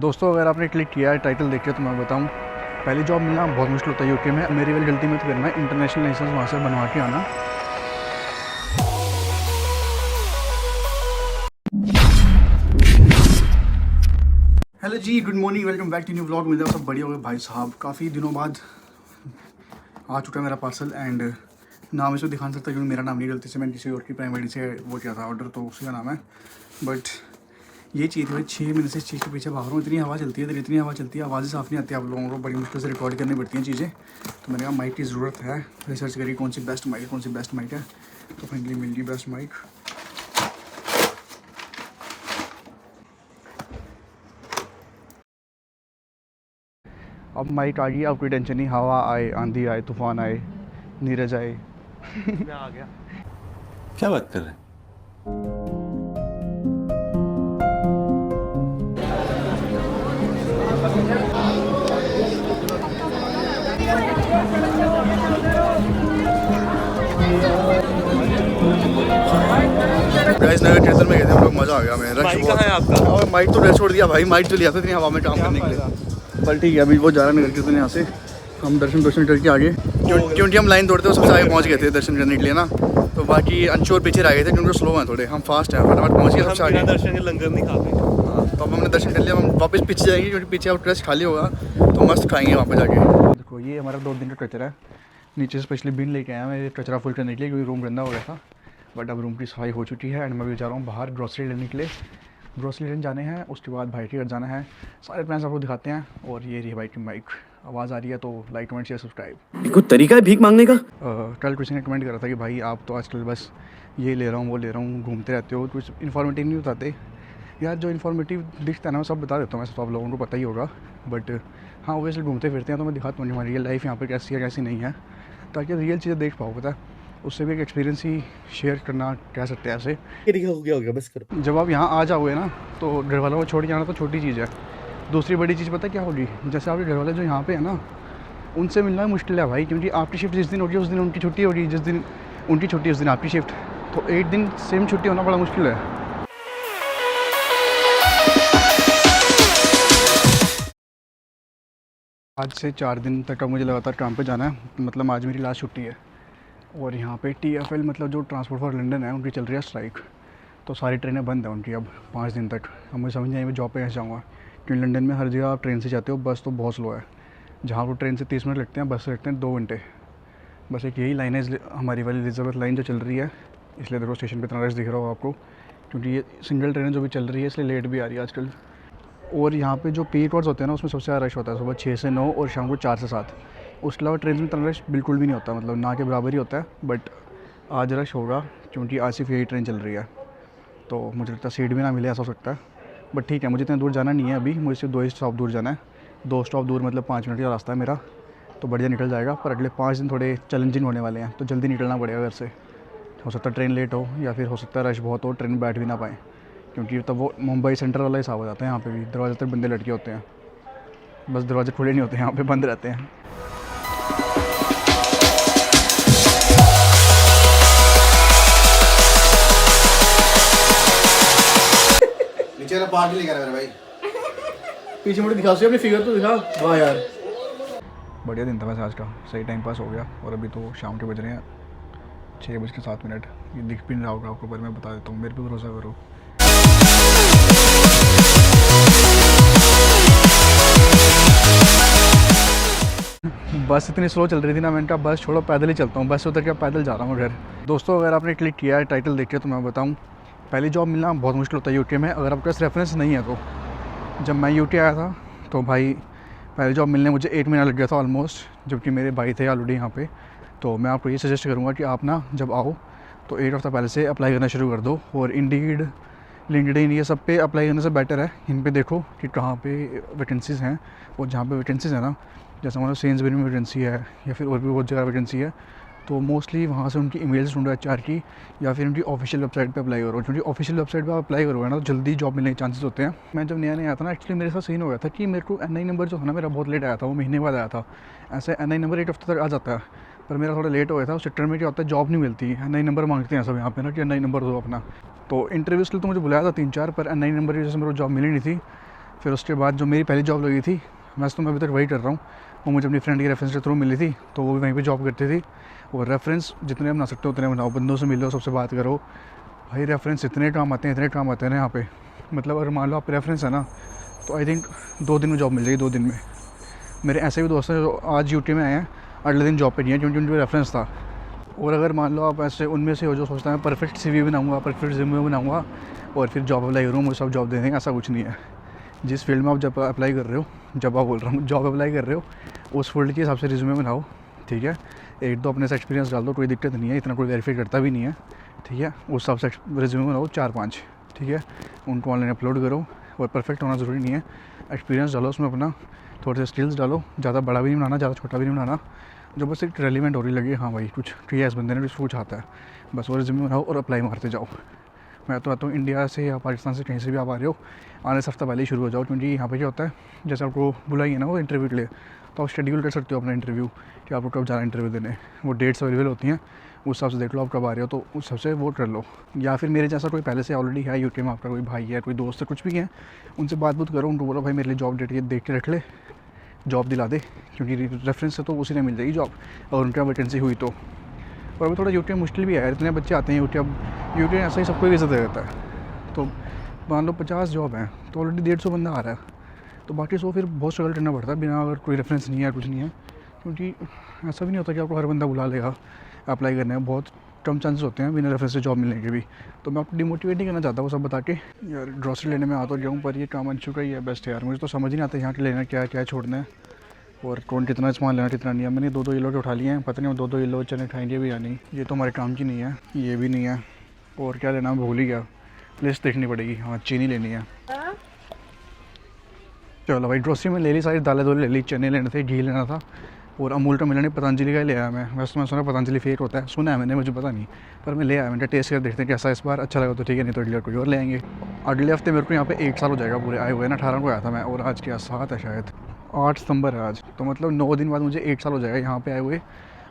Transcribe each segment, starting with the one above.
दोस्तों, अगर आपने क्लिक किया है टाइटल देख के तो मैं बताऊं, पहली जॉब मिलना बहुत मुश्किल होता है यूके में। मेरी वाली गलती मत करना, इंटरनेशनल लाइसेंस वहाँ से बनवा के आना। हेलो जी, good morning, welcome back to new vlog. मिलता है सब बढ़िया हो गए भाई साहब। काफ़ी दिनों बाद आ चुका है मेरा पार्सल एंड नाम इसको दिखा नहीं सकता क्योंकि मेरा नाम नहीं, गलती से मैंने किसी और की प्राइमरी से वो किया था ऑर्डर, तो उसी का नाम है। बट ये चीज़ थी भाई, 6 महीने से इस चीज़ के पीछे भाग रहा हूँ। इतनी हवा चलती है, इतनी हवा चलती है, आवाज़ें साफ़ नहीं आती। आप लोगों को बड़ी मुश्किल से रिकॉर्ड करनी पड़ती हैं चीज़ें। तो मैंने कहा माइक की ज़रूरत है, रिसर्च करी कौन सी बेस्ट माइक है। तो फाइनली मिल गई बेस्ट माइक। अब माइक आ गई, अब कोई टेंशन नहीं। हवा आए, आंधी आए, तूफान आए, नीरज आए, मैं आ गया। क्या बात कर रहे हैं? गाइस नगर कीर्तन में गए थे हम लोग, मज़ा आ गया हमें। रश माइक बहुत कहाँ है आपका? और माइक तो ड्रेस छोड़ दिया भाई, माइक तो लिया था इतनी हवा में काम करने के लिए। पर ठीक है, अभी वो जा रहा है नगर कीर्तन। यहाँ से हम दर्शन करके आगे, क्योंकि हम लाइन तोड़ते हुए सबसे आगे पहुँच गए थे दर्शन करने के लिए ना। तो बाकी अंशोर पीछे रह गए थे क्योंकि स्लो हैं थोड़े, हम फास्ट हैं, फटाफट पहुँच गए सबसे आगे। दर्शन के लंगर नहीं खाते। हाँ, तो अब हमने दर्शन कर लिया। हम वापस पीछे जाएंगे क्योंकि पीछे अब ट्रस्ट खाली होगा तो मस्त खाएंगे वहाँ पर जाके। देखो ये हमारा 2 दिन का कचरा है। नीचे स्पेशली बिन लेके आया मैं कचरा फुल करने के लिए क्योंकि रूम गंदा हो गया था। बट अब रूम की सफाई हो चुकी है एंड मैं भी जा रहा हूँ बाहर ग्रोसरी लेने के लिए। ग्रोसरी लेने जाने हैं, उसके बाद भाई के घर जाना है। सारे प्लान्स आपको दिखाते हैं। और ये रही भाई की माइक, आवाज़ आ रही है तो लाइक कमेंट शेयर सब्सक्राइब। कुछ तरीका है भीख मांगने का? कल किसी ने कमेंट करा था कि भाई आप तो आजकल बस ये ले रहा हूँ वो ले रहा हूँ घूमते रहते हो, कुछ इन्फॉर्मेटिव नहीं बताते। यार जो इन्फॉर्मेटिव दिखता है ना मैं सब बता देता हूँ, वैसे तो आप लोगों को पता ही होगा। बट हाँ, ओबियसली घूमते फिरते हैं तो मैं दिखाता हूँ हमारी रियल लाइफ यहाँ पे कैसी है कैसी नहीं है, ताकि रियल चीज़ें देख पाओ। पता है, उससे भी एक एक्सपीरियंस ही शेयर करना कह सकते हैं ऐसे। हो गया बस करो। जब आप यहाँ आ जाओगे ना तो घर वालों को छोड़ के आना तो छोटी चीज़ है। दूसरी बड़ी चीज़ पता क्या होगी, जैसे आपके घर वाले जो यहाँ पे है ना, उनसे मिलना मुश्किल है भाई, क्योंकि आपकी शिफ्ट जिस दिन होगी उस दिन उनकी छुट्टी होगी, जिस दिन उनकी छुट्टी उस दिन आपकी शिफ्ट। तो एक दिन सेम छुट्टी होना बड़ा मुश्किल है। आज से 4 दिन तक अब मुझे लगातार काम पे जाना है, मतलब आज मेरी लास्ट छुट्टी है। और यहाँ पे TFL मतलब जो ट्रांसपोर्ट फॉर लंदन है उनकी चल रही है स्ट्राइक। तो सारी ट्रेनें बंद हैं उनकी अब 5 दिन तक। अब मुझे समझ नहीं आई मैं जॉब पे कैसे जाऊँगा, क्योंकि लंदन में हर जगह आप ट्रेन से जाते हो, बस तो बहुत स्लो है। जहाँ वो ट्रेन से 30 मिनट लगते हैं, बस से लगते हैं 2 घंटे। बस एक यही लाइन है हमारी वाली एलिजाबेथ लाइन जो चल रही है, इसलिए देखो स्टेशन पे इतना रश दिख रहा होगा आपको, क्योंकि ये सिंगल ट्रेन जो भी चल रही है इसलिए लेट भी आ रही है आजकल। और यहाँ पे जो पीक आवर्स होते हैं ना उसमें सबसे ज़्यादा रश होता है, सुबह 6 से 9 और शाम को 4 से 7। उसके अलावा ट्रेन में इतना रश बिल्कुल भी नहीं होता, मतलब ना के बराबर ही होता है। बट आज रश होगा क्योंकि आज सिर्फ यही ट्रेन चल रही है, तो मुझे लगता है सीट भी ना मिले, ऐसा हो सकता है। बट ठीक है, मुझे इतना दूर जाना नहीं है अभी, मुझे सिर्फ 2 ही स्टॉप दूर जाना है। 2 स्टॉप दूर मतलब 5 मिनट का रास्ता है मेरा, तो बढ़िया निकल जाएगा। पर अगले 5 दिन थोड़े चैलेंजिंग होने वाले हैं, तो जल्दी निकलना पड़ेगा घर से। हो सकता है ट्रेन लेट हो, या फिर हो सकता है रश बहुत हो, ट्रेन में बैठ भी ना पाएँ, क्योंकि तब वो मुंबई सेंट्रल वाला हिसाब हो जाता है। यहाँ पे भी दरवाजे तक बंदे लटके होते हैं, बस दरवाजे खुले नहीं होते, यहाँ पे बंद रहते हैं। नीचे वाला पार्ट लेकर मेरे भाई, पीछे मुझे दिखा, अपनी फिगर तो दिखा। वाह यार, बढ़िया दिन था वैसे आज का, सही टाइम पास हो गया। और अभी तो शाम के बज रहे हैं 6:07। ये दिख भी नहीं रहा होगा आपको, पर मैं बता देता हूँ, मेरे पे भरोसा करो। बस इतनी स्लो चल रही थी ना, मैंने कहा बस छोड़ो पैदल ही चलता हूँ। बस उतर के पैदल जा रहा हूँ घर। दोस्तों, अगर आपने क्लिक किया है टाइटल देख के तो मैं बताऊँ, पहली जॉब मिलना बहुत मुश्किल होता है यूके में, अगर आपके पास रेफरेंस नहीं है तो। जब मैं यूके आया था तो भाई पहली जॉब मिलने मुझे 8 महीना लग गया था ऑलमोस्ट, जबकि मेरे भाई थे ऑलरेडी यहाँ पे। तो मैं आपको ये सजेस्ट करूँगा कि आप ना जब आओ तो 1 हफ्ता पहले से अप्लाई करना शुरू कर दो। और इंडीड, लिंक्डइन, ये सब पे अप्लाई करने से बेटर है इन पे देखो कि कहाँ पे वैकेंसीज़ हैं। और जहाँ पे वैकेंसीज़ है ना, जैसे मतलब सेंसबरी में वैकेंसी है या फिर और भी बहुत जगह वैकेंसी है, तो मोस्टली वहाँ से उनकी ईमेल्स ढूंढो HR की, या फिर उनकी ऑफिशियल वेबसाइट पे अप्लाई करो, क्योंकि ऑफिशियल वेबसाइट पे आप अप्लाई करोगे ना तो जल्दी जॉब मिलने के चांसेस होते हैं। मैं जब नया आया था ना, एक्चुअली मेरे साथ सीन हो गया था कि मेरे को NI नंबर जो था ना मेरा बहुत लेट आया था, वो महीने बाद आया था। ऐसे NI नंबर 1 हफ्ते तक आ जाता है, पर मेरा थोड़ा लेट हो गया था। उस चक्कर में क्या होता है, जॉब नहीं मिलती, NI नंबर मांगते हैं सब यहाँ पे ना कि NI नंबर दो अपना। तो इंटरव्यूज़ के लिए तो मुझे बुलाया था 3-4, पर NI नंबर की वजह से मेरे को जॉब मिली नहीं थी। फिर उसके बाद जो मेरी पहली जॉब लगी थी, मैं अभी तक वही कर रहा हूँ, वो मुझे अपनी फ्रेंड के रेफरेंस के थ्रू मिली थी, तो वो भी वहीं पे जॉब करती थी। और रेफरेंस जितने बना सकते हो उतने बनाओ, बंदों से मिलो, सबसे बात करो भाई। रेफरेंस इतने काम आते हैं ना यहाँ पे, मतलब अगर मान लो आप रेफरेंस है ना, तो आई थिंक 2 दिन में जॉब मिल जाएगी, 2 दिन में। मेरे ऐसे भी दोस्त हैं जो आज यूटी में आए हैं, अगले दिन जॉब पे नहीं है, क्योंकि उनका रेफरेंस था। और अगर मान लो आप ऐसे उनमें से हो जो सोचता है परफेक्ट CV बनाऊँगा, परफेक्ट रिज्यूमे बनाऊँगा और फिर जॉब अप्लाई करूँ, मुझे सब जॉब दे देंगे, ऐसा कुछ नहीं है। जिस फील्ड में आप जब अप्लाई कर रहे हो, जब आप बोल रहा हूँ जॉब अप्लाई कर रहे हो, उस फील्ड के हिसाब से रिज्यूमे बनाओ, ठीक है। 1-2 अपने से एक्सपीरियंस डाल दो, कोई दिक्कत नहीं है, इतना कोई वेरीफाई करता भी नहीं है, ठीक है। उस हिसाब से रिज्यूमे बनाओ 4-5, ठीक है। उनको ऑनलाइन अपलोड करो, और परफेक्ट होना ज़रूरी नहीं है, एक्सपीरियंस डालो उसमें अपना, थोड़े से स्किल्स डालो, ज़्यादा बड़ा भी नहीं बनाना, ज़्यादा छोटा भी नहीं बनाना, जो बस एक रेलिवेंट हो रही लगे, हाँ भाई कुछ किया इस बंदे ने, कुछ आता है, बस वो रिज्यूमे बनाओ और अप्लाई मारते जाओ। मैं तो आता हूँ इंडिया से या पाकिस्तान से, कहीं से भी आप आ रहे हो, आने से हफ्ता पहले ही शुरू हो जाओ, क्योंकि यहाँ पे क्या होता है, जैसे आपको बुलाइए ना वो इंटरव्यू के लिए, तो आप शेड्यूल कर सकते हो अपना इंटरव्यू कि आपको कब जाना इंटरव्यू देने, वो डेट्स अवेलेबल होती हैं, उस हिसाब से देख लो आप कब आ रहे हो, तो उस हिसाब से वोट कर लो। या फिर मेरे जैसा कोई पहले से ऑलरेडी है यूके में, आपका कोई भाई है, कोई दोस्त है, कुछ भी है, उनसे बात करो, उनको बोलो भाई मेरे लिए जॉब डेट ये देख के रख ले, जॉब दिला दे, क्योंकि रेफरेंस से तो उसी ने मिल जाएगी जॉब, और उनका वैकेंसी हुई तो। और अभी थोड़ा यूटी मुश्किल भी है, इतने बच्चे आते हैं यूटी, अब यूटी ऐसा ही सबको वीज़ा दे देता है, तो मान लो 50 जॉब हैं, तो ऑलरेडी 150 बंदा आ रहा है, तो बाकी 100 फिर बहुत स्ट्रगल करना पड़ता है, बिना अगर कोई रेफरेंस नहीं है, कुछ नहीं है, क्योंकि ऐसा भी नहीं होता कि आपको हर बंदा बुला लेगा अप्लाई करने में, बहुत कम चांसेस होते हैं बिना रेफरेंस से जॉब मिलने के भी। तो मैं आपको डिमोटिवेट नहीं करना चाहता वो सब बता के, यार ग्रॉसरी लेने में आ तो जाऊँ, पर ये काम अंशु का ही है बेस्ट यार, मुझे तो समझ नहीं आता यहाँ के लेना क्या है, क्या छोड़ना है, और कौन कितना सामान लेना कितना नहीं है। मैंने 2-2 किलो के उठा लिए हैं, पता नहीं 2-2 किलो चने खाएंगे भी या नहीं, ये तो हमारे काम की नहीं है, ये भी नहीं है, और क्या लेना भूल ही गया, लिस्ट देखनी पड़ेगी। हाँ चीनी लेनी है, चलो भाई ग्रोसरी में ले ली, सारी दालें ले ली, चने लेने थे, घी लेना था, और अमूल का मिला नहीं, पतंजलि का ले आया मैं। वैसे तो मैं सुना पतंजलि फेक होता है, सुना है मैंने, मुझे पता नहीं, पर मैं ले आया, मैंने टेस्ट कर देखते हैं कैसा इस बार, अच्छा लगा तो ठीक है, नहीं तो अगले बार कोई और ले आएंगे। अगले हफ्ते मेरे को यहाँ पे 1 साल हो जाएगा पूरे आए हुए ना, 18 को आया था मैं, और आज क्या 7 है शायद, 8 सितंबर है आज, तो मतलब 9 दिन बाद मुझे 1 साल हो जाएगा यहाँ पे आए हुए।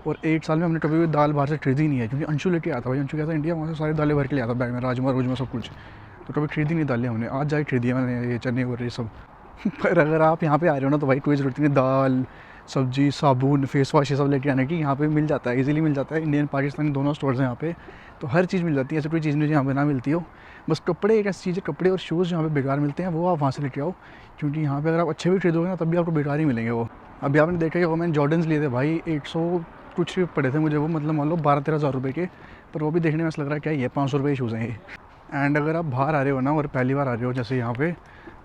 और 1 साल में हमने कभी भी दाल बाहर से खरीदी नहीं है, क्योंकि अंशु लेके आया था भाई, अंशु क्या था इंडिया, वहाँ से सारी दालें भर के ले आता बैग में, राजमा रोजमा सब कुछ, तो कभी खरीदी नहीं दालें हमने, आज जाके खरीदी है मैंने ये चने और ये सब। पर अगर आप यहाँ पे आ रहे हो ना, तो भाई कोई ज़रूरत नहीं, दाल सब्जी साबुन फेस वॉश ये सब लेके आने की, यहाँ पे मिल जाता है, इजीली मिल जाता है, इंडियन पाकिस्तानी दोनों स्टोर्स हैं यहाँ पे, तो हर चीज़ मिल जाती है, ऐसी कोई चीज़ नहीं यहाँ पे ना मिलती हो। बस कपड़े एक ऐसी चीज़ है, कपड़े और शूज़ यहाँ पे बेकार मिलते हैं, वो आप वहाँ से लेके आओ, क्योंकि यहाँ पे अगर आप अच्छे भी खरीदोगे ना, तब भी आपको बेकार ही मिलेंगे वो। अभी आपने देखा कि मैंने जॉर्डन्स लिए थे भाई, 100 कुछ पड़े थे मुझे वो, मतलब मान लो 12-13 हज़ार रुपये के, पर वो भी देखने में ऐसा लग रहा है क्या ये 500 रुपये के शूज़ हैं ये। एंड अगर आप बाहर आ रहे हो ना, और पहली बार आ रहे हो जैसे यहाँ पे,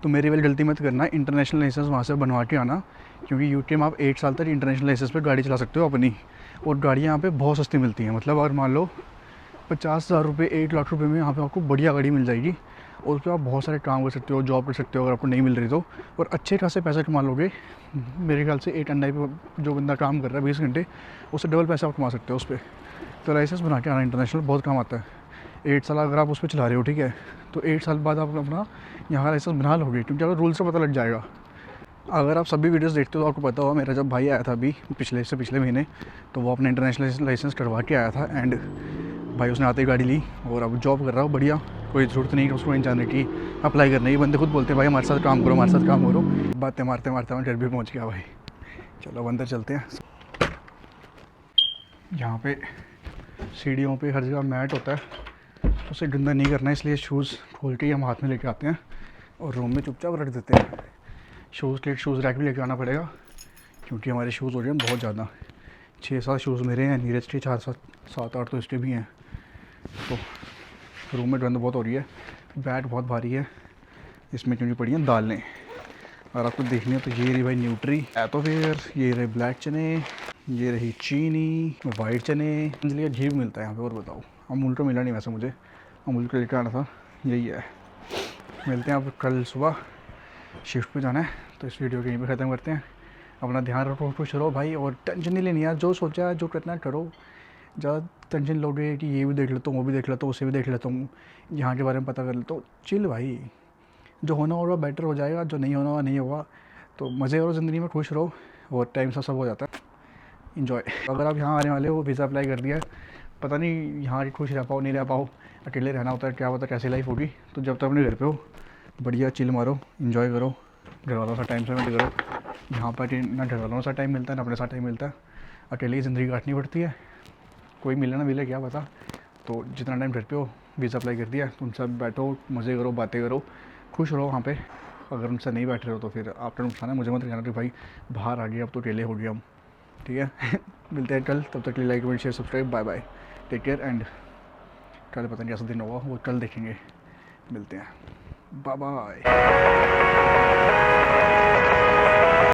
तो मेरी वाली गलती मत करना, इंटरनेशनल लाइसेंस वहाँ से बनवा के आना, क्योंकि यूके में आप 1 साल तक इंटरनेशनल लाइसेंस पे गाड़ी चला सकते हो अपनी, और गाड़ियाँ यहाँ पे बहुत सस्ती मिलती हैं, मतलब अगर मान लो 50,000 रुपये 1 लाख रुपये में यहाँ पे आपको बढ़िया गाड़ी मिल जाएगी, और उस पर आप बहुत सारे काम कर सकते हो, जॉब कर सकते हो अगर आपको नहीं मिल रही तो, और अच्छे खासे पैसे कमा लोगे। मेरे ख्याल से 8 अंडा पे जो बंदा काम कर रहा है 20 घंटे, उससे डबल पैसा आप कमा सकते हो उस पर। तो लाइसेंस बना के आना इंटरनेशनल बहुत काम आता है। 8 साल अगर आप उस पर चला रहे हो, ठीक है, तो 8 साल बाद आप अपना यहाँ का लाइसेंस बना लोगे, क्योंकि अगर रूल्स से पता लग जाएगा। अगर आप सभी वीडियोस देखते हो तो आपको पता होगा, मेरा जब भाई आया था अभी पिछले महीने, तो वो अपने इंटरनेशनल लाइसेंस करवा के आया था, एंड भाई उसने आते ही गाड़ी ली, और अब जॉब कर रहा हो बढ़िया, कोई ज़रूरत नहीं है उसको जाने की, अप्लाई करने की। बंदे खुद बोलते हैं भाई हमारे साथ काम करो, हमारे साथ काम करो, बातें मारते मारते मैं घर भी पहुँच गया भाई। चलो अंदर चलते हैं। यहाँ पे सीढ़ियों पे हर जगह मैट होता है, उसे गंदा नहीं करना, इसलिए शूज़ खोल के हम हाथ में लेके आते हैं और रूम में चुपचाप रख देते हैं। शूज़ रैक भी लेके आना पड़ेगा, क्योंकि हमारे शूज़ हो रहे हैं बहुत ज़्यादा, 6-7 शूज़ मेरे हैं, नीरज के 4-7-8 तो इसके भी हैं। तो रूम में गंद बहुत हो रही है, बैट बहुत भारी है, इसमें क्योंकि पड़ी हैं दालें, और आपको देखनी है तो ये रही भाई न्यूट्री, तो फिर ये रहे ब्लैक चने, ये रही चीनी, वाइट चने, अंजलि घी भी मिलता है यहाँ पे। और बताओ, अमूल का मिला नहीं वैसे, मुझे अमूल का लेकर आना था, यही है। मिलते हैं आप कल सुबह, शिफ्ट पे जाना है, तो इस वीडियो को यहीं पे ख़त्म करते हैं। अपना ध्यान रखो, खुश रहो भाई, और टेंशन नहीं लेनी यार, जो सोचा है जो करना है करो। ज़्यादा टेंशन लोगे कि ये भी देख लेता हूँ, वो भी देख लेता हूँ, उसे भी देख लेता हूँ, यहाँ के बारे में पता कर लेता हूँ, चिल भाई, जो होना होगा बेटर हो जाएगा, जो नहीं होना होगा नहीं होगा। तो मज़े करो ज़िंदगी में, खुश रहो, और टाइम से सब हो जाता है। इन्जॉय। अगर आप यहाँ आने वाले हो, वीज़ा अप्लाई कर दिया है, पता नहीं यहाँ खुश रह पाओ नहीं रह पाओ, अकेले रहना होता है, क्या पता कैसी लाइफ होगी। तो जब तक अपने घर पे हो, बढ़िया चिल मारो, इन्जॉय करो, घर वालों से टाइम स्पेंड करो। यहाँ पर ना घर वालों से टाइम मिलता है ना अपने साथ टाइम मिलता है, अकेले ही ज़िंदगी काटनी पड़ती है। कोई मिले ना मिले क्या पता। तो जितना टाइम घर पे हो, वीज़ा अप्लाई कर दिया, तुम सब बैठो, मज़े करो, बातें करो, खुश रहो वहाँ पे। अगर उनसे नहीं बैठ रहे हो तो फिर आपका नुकसान है। मुझे मत कहना कि भाई बाहर आ गए अब तो अकेले हो गए हम, ठीक है। मिलते हैं कल, तब तक के लिए like comment share subscribe, bye bye, take care. And कल पता नहीं कैसा दिन होगा, वो कल देखेंगे। मिलते हैं, बाय बाय।